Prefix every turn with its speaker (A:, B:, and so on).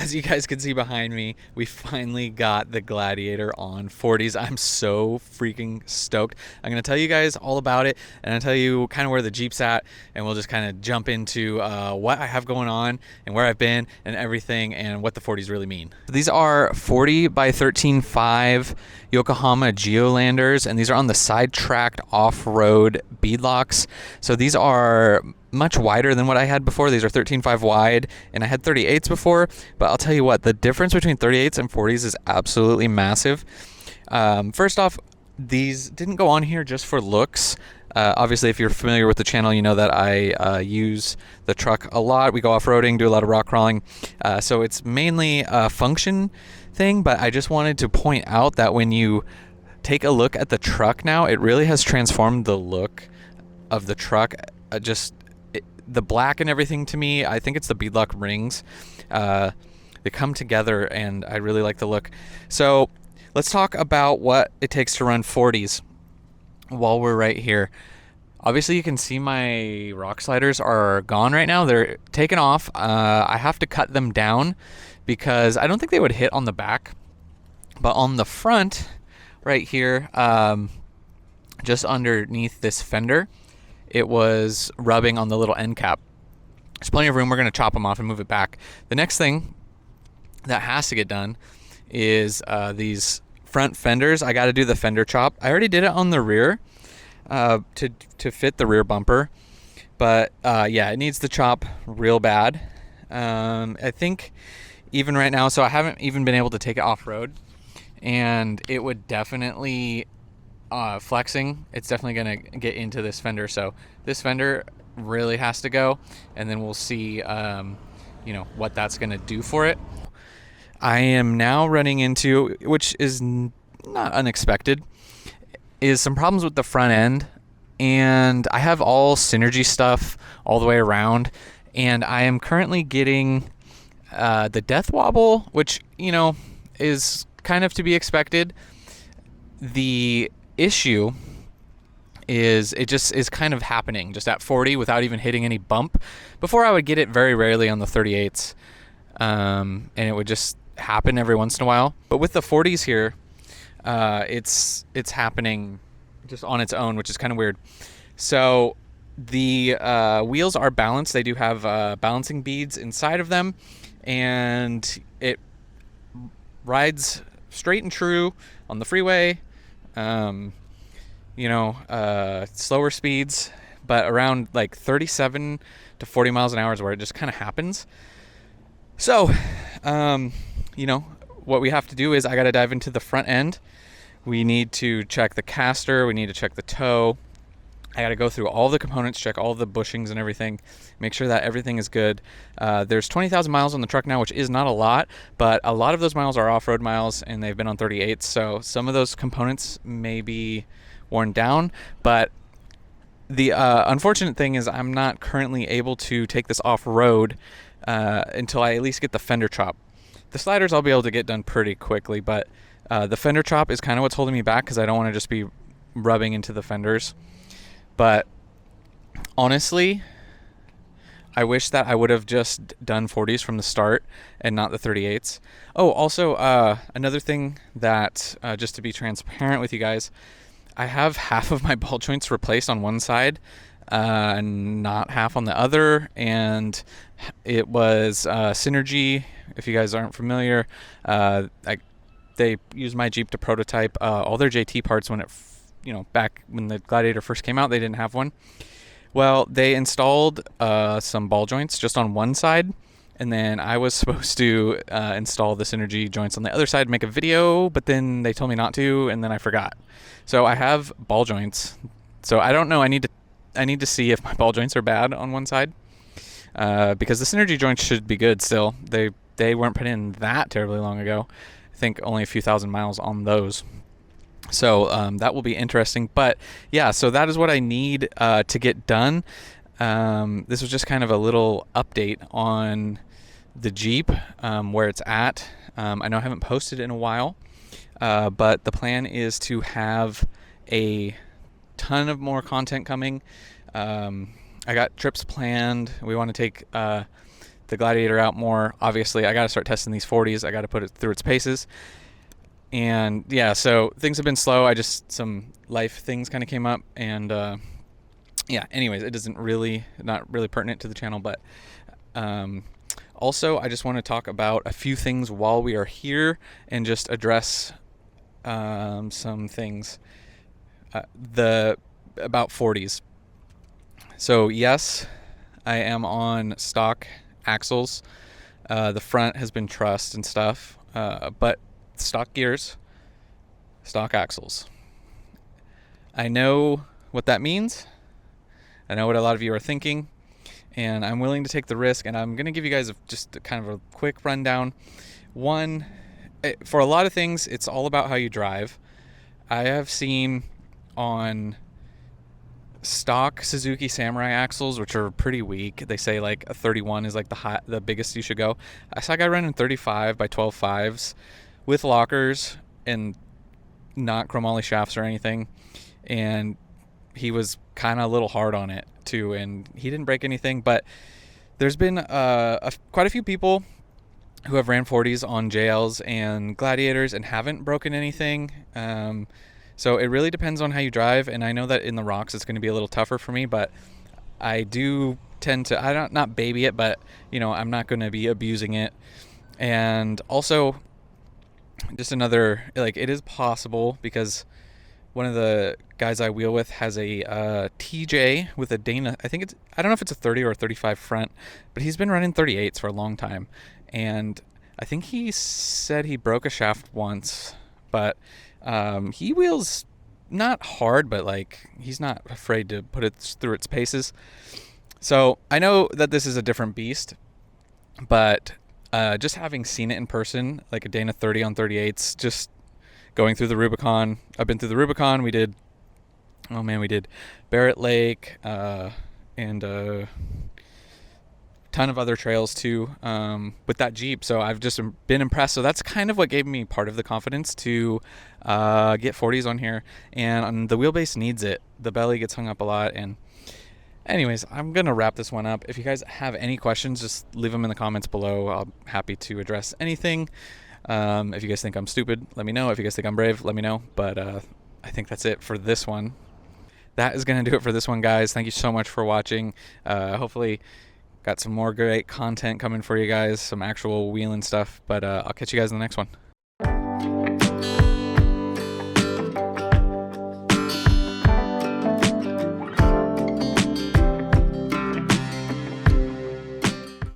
A: as you guys can see behind me, we finally got the Gladiator on 40s. I'm so freaking stoked. I'm going to tell you guys all about it, and I'll tell you kind of where the Jeep's at, and we'll just kind of jump into what I have going on and where I've been and everything and what the 40s really mean. These are 40 by 13.5 Yokohama Geolanders, and these are on the side-tracked off-road beadlocks. So these are much wider than what I had before. These are 13.5 wide, and I had 38s before, but I'll tell you what, the difference between 38s and 40s is absolutely massive. First off, these didn't go on here just for looks. Obviously, if you're familiar with the channel, you know that I use the truck a lot. We go off-roading, do a lot of rock crawling, so it's mainly a function thing, but I just wanted to point out that when you take a look at the truck now, it really has transformed the look of the truck. The black and everything, to me, I think it's the beadlock rings. They come together, and I really like the look. So let's talk about what it takes to run 40s while we're right here. Obviously, you can see my rock sliders are gone right now. They're taken off. I have to cut them down because I don't think they would hit on the back. But on the front, right here, just underneath this fender, it was rubbing on the little end cap. There's plenty of room. We're going to chop them off and move it back. The next thing that has to get done is these front fenders. I got to do the fender chop. I already did it on the rear to fit the rear bumper. But yeah, it needs the chop real bad. I think even right now, so I haven't even been able to take it off-road. And it would definitely... flexing, it's definitely going to get into this fender. So this fender really has to go, and then we'll see what that's going to do for it. I am now running into, which is not unexpected, is some problems with the front end, and I have all Synergy stuff all the way around, and I am currently getting the death wobble, which is kind of to be expected. The issue is it just is kind of happening just at 40 without even hitting any bump. Before, I would get it very rarely on the 38s, and it would just happen every once in a while. But with the 40s here, it's happening just on its own, which is kind of weird. So the wheels are balanced. They do have balancing beads inside of them, and it rides straight and true on the freeway. Slower speeds, but around like 37 to 40 miles an hour is where it just kind of happens. So, what we have to do is I got to dive into the front end. We need to check the caster. We need to check the toe. I got to go through all the components, check all the bushings and everything, make sure that everything is good. There's 20,000 miles on the truck now, which is not a lot, but a lot of those miles are off-road miles, and they've been on 38s, so some of those components may be worn down. But the unfortunate thing is I'm not currently able to take this off-road until I at least get the fender chop. The sliders I'll be able to get done pretty quickly, but the fender chop is kind of what's holding me back because I don't want to just be rubbing into the fenders. But honestly, I wish that I would have just done 40s from the start and not the 38s. Oh, also, another thing that, just to be transparent with you guys, I have half of my ball joints replaced on one side, and not half on the other. And it was Synergy. If you guys aren't familiar, they used my Jeep to prototype all their JT parts when it back when the Gladiator first came out. They didn't have one. Well, they installed some ball joints just on one side, and then I was supposed to install the Synergy joints on the other side, make a video, but then they told me not to, and then I forgot. So I have ball joints. So I don't know. I need to see if my ball joints are bad on one side, because the Synergy joints should be good still. They weren't put in that terribly long ago. I think only a few thousand miles on those. So that will be interesting. But yeah, so that is what I need to get done. This was just kind of a little update on the Jeep, where it's at. I know I haven't posted in a while, but the plan is to have a ton of more content coming. I got trips planned. We want to take the Gladiator out more. Obviously, I got to start testing these 40s. I got to put it through its paces. And yeah, so things have been slow. Some life things kind of came up, and yeah, anyways, it doesn't really, not really pertinent to the channel, but also I just want to talk about a few things while we are here and just address some things about 40s. So yes, I am on stock axles. The front has been trussed and stuff, but stock gears, stock axles. I know what that means. I know what a lot of you are thinking, and I'm willing to take the risk, and I'm going to give you guys just kind of a quick rundown. One, for a lot of things, it's all about how you drive. I have seen on stock Suzuki Samurai axles, which are pretty weak. They say like a 31 is like the biggest you should go. I saw a guy running 35 by 12 fives with lockers and not chromoly shafts or anything, and he was kind of a little hard on it too, and he didn't break anything. But there's been quite a few people who have ran 40s on JLs and Gladiators and haven't broken anything. So it really depends on how you drive, and I know that in the rocks it's going to be a little tougher for me, but I do tend to, I don't, not baby it, but you know, I'm not going to be abusing it. And also, just another, like, it is possible, because one of the guys I wheel with has a TJ with a Dana, I don't know if it's a 30 or a 35 front, but he's been running 38s for a long time, and I think he said he broke a shaft once, but he wheels not hard, but like, he's not afraid to put it through its paces. So I know that this is a different beast, but just having seen it in person, like a Dana 30 on 38s, just going through the Rubicon. I've been through the Rubicon. We did Barrett Lake, and a ton of other trails too, with that Jeep. So I've just been impressed. So that's kind of what gave me part of the confidence to get 40s on here. And the wheelbase needs it. The belly gets hung up a lot. And anyways, I'm going to wrap this one up. If you guys have any questions, just leave them in the comments below. I'm happy to address anything. If you guys think I'm stupid, let me know. If you guys think I'm brave, let me know. But I think that's it for this one. That is going to do it for this one, guys. Thank you so much for watching. Hopefully got some more great content coming for you guys, some actual wheeling stuff. But I'll catch you guys in the next one.